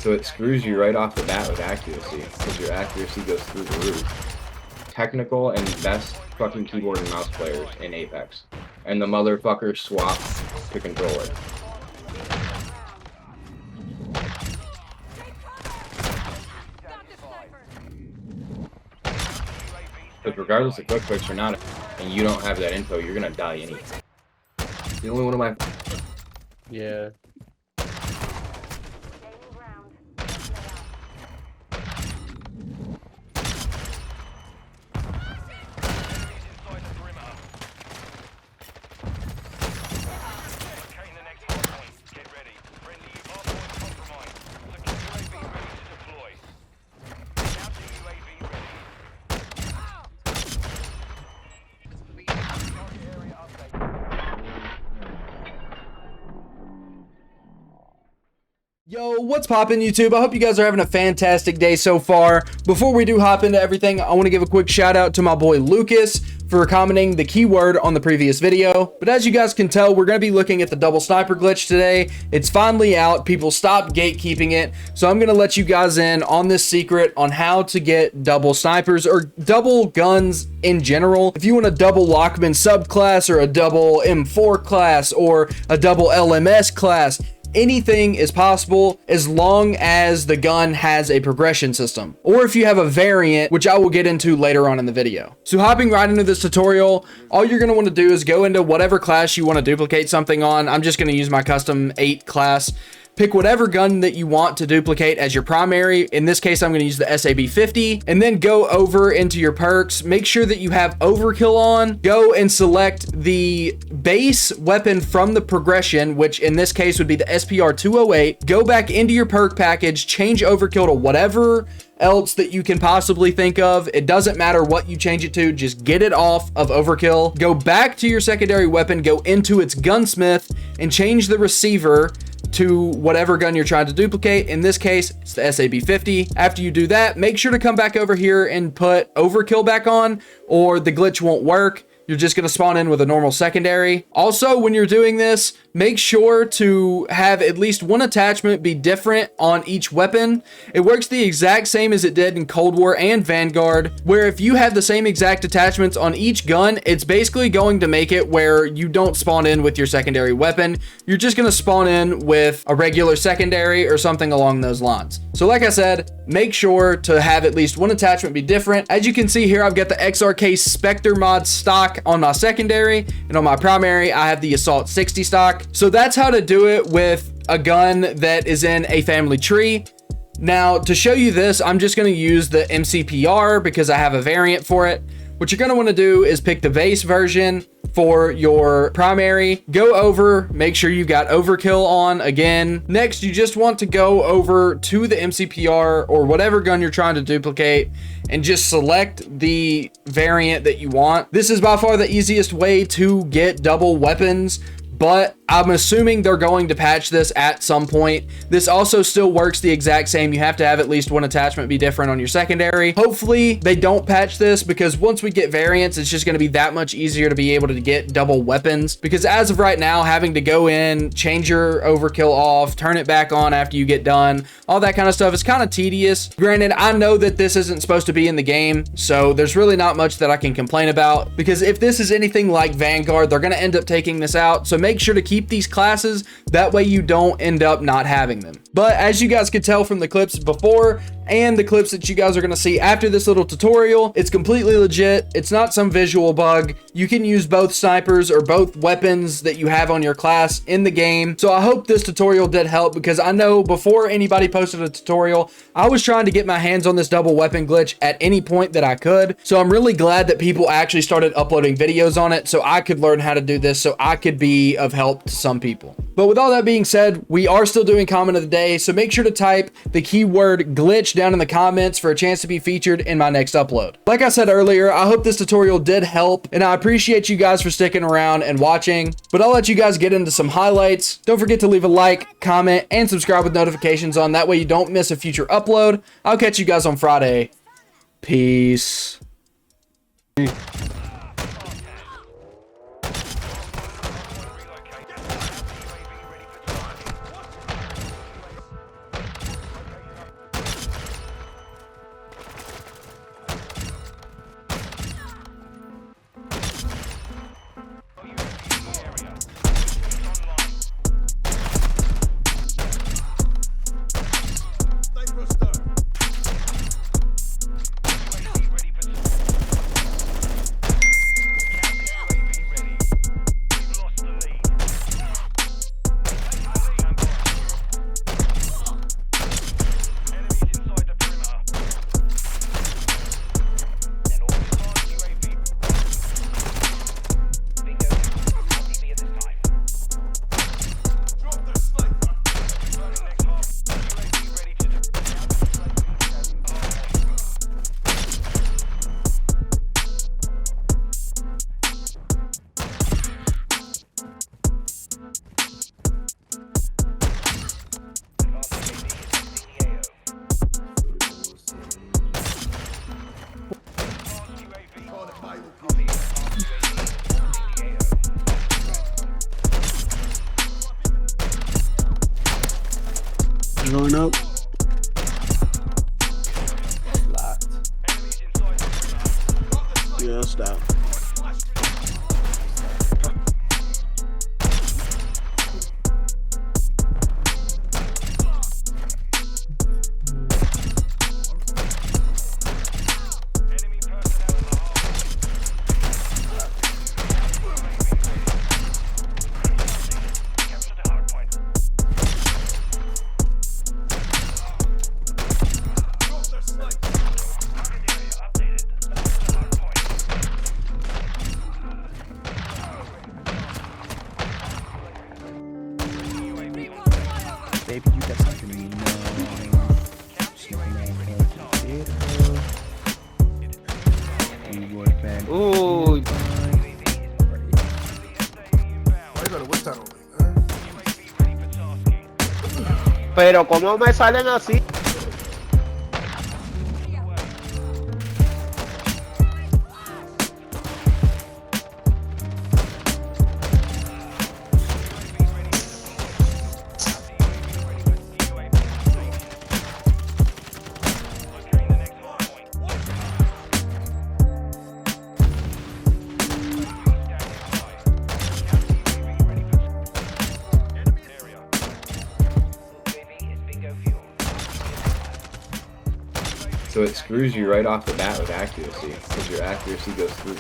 So it screws you right off the bat with accuracy, because your accuracy goes through the roof. Technical and best fucking keyboard and mouse players in Apex. And the motherfucker swap to controller. Because regardless of quick fix or not, and you don't have that info, you're gonna die anyway. The only one of my... Yeah. Yo, what's poppin' YouTube? I hope you guys are having a fantastic day so far. Before we do hop into everything, I want to give a quick shout out to my boy Lucas for commenting the keyword on the previous video. But as you guys can tell, we're going to be looking at the double sniper glitch today. It's finally out. People stopped gatekeeping it. So I'm going to let you guys in on this secret on how to get double snipers or double guns in general. If you want a double Lockman subclass or a double M4 class or a double LMS class, anything is possible as long as the gun has a progression system, or if you have a variant, which I will get into later on in the video. So hopping right into this tutorial, all you're going to want to do is go into whatever class you want to duplicate something on. I'm just going to use my custom 8 class. Pick whatever gun that you want to duplicate as your primary. In this case, I'm going to use the SAB-50, and then go over into your perks. Make sure that you have overkill on. Go and select the base weapon from the progression, which in this case would be the SPR-208. Go back into your perk package, change overkill to whatever else that you can possibly think of. It doesn't matter what you change it to, just get it off of overkill. Go back to your secondary weapon, go into its gunsmith, and change the receiver to whatever gun you're trying to duplicate. In this case, it's the SAB-50. After you do that, make sure to come back over here and put overkill back on, or the glitch won't work. You're just going to spawn in with a normal secondary. Also, when you're doing this, make sure to have at least one attachment be different on each weapon. It works the exact same as it did in Cold War and Vanguard, where if you have the same exact attachments on each gun, it's basically going to make it where you don't spawn in with your secondary weapon. You're just going to spawn in with a regular secondary or something along those lines. So like I said, make sure to have at least one attachment be different. As you can see here, I've got the XRK Spectre mod stock on my secondary, and on my primary, I have the Assault 60 stock. So that's how to do it with a gun that is in a family tree. Now, to show you this, I'm just going to use the MCPR because I have a variant for it. What you're going to want to do is pick the base version for your primary. Go over, make sure you've got overkill on again. Next, you just want to go over to the MCPR or whatever gun you're trying to duplicate and just select the variant that you want. This is by far the easiest way to get double weapons, but I'm assuming they're going to patch this at some point. This also still works the exact same. You have to have at least one attachment be different on your secondary. Hopefully they don't patch this, because once we get variants, it's just going to be that much easier to be able to get double weapons. Because as of right now, having to go in, change your overkill off, turn it back on after you get done, all that kind of stuff is kind of tedious. Granted, I know that this isn't supposed to be in the game, so there's really not much that I can complain about, because if this is anything like Vanguard, they're going to end up taking this out. So make sure to keep these classes, that way you don't end up not having them. But as you guys could tell from the clips before and the clips that you guys are going to see after this little tutorial, it's completely legit. It's not some visual bug. You can use both snipers or both weapons that you have on your class in the game. So I hope this tutorial did help, because I know before anybody posted a tutorial, I was trying to get my hands on this double weapon glitch at any point that I could. So I'm really glad that people actually started uploading videos on it so I could learn how to do this, so I could be of help to some people. But with all that being said, we are still doing comment of the day, so make sure to type the keyword glitch down in the comments for a chance to be featured in my next upload. Like I said earlier, I hope this tutorial did help, and I appreciate you guys for sticking around and watching, but I'll let you guys get into some highlights. Don't forget to leave a like, comment, and subscribe with notifications on. That way you don't miss a future upload. I'll catch you guys on Friday. Peace. Going up. Locked. Yeah, stop. Baby, you got something to know. Ooh. Pero ¿cómo me salen así? So it screws you right off the bat with accuracy, because your accuracy goes through.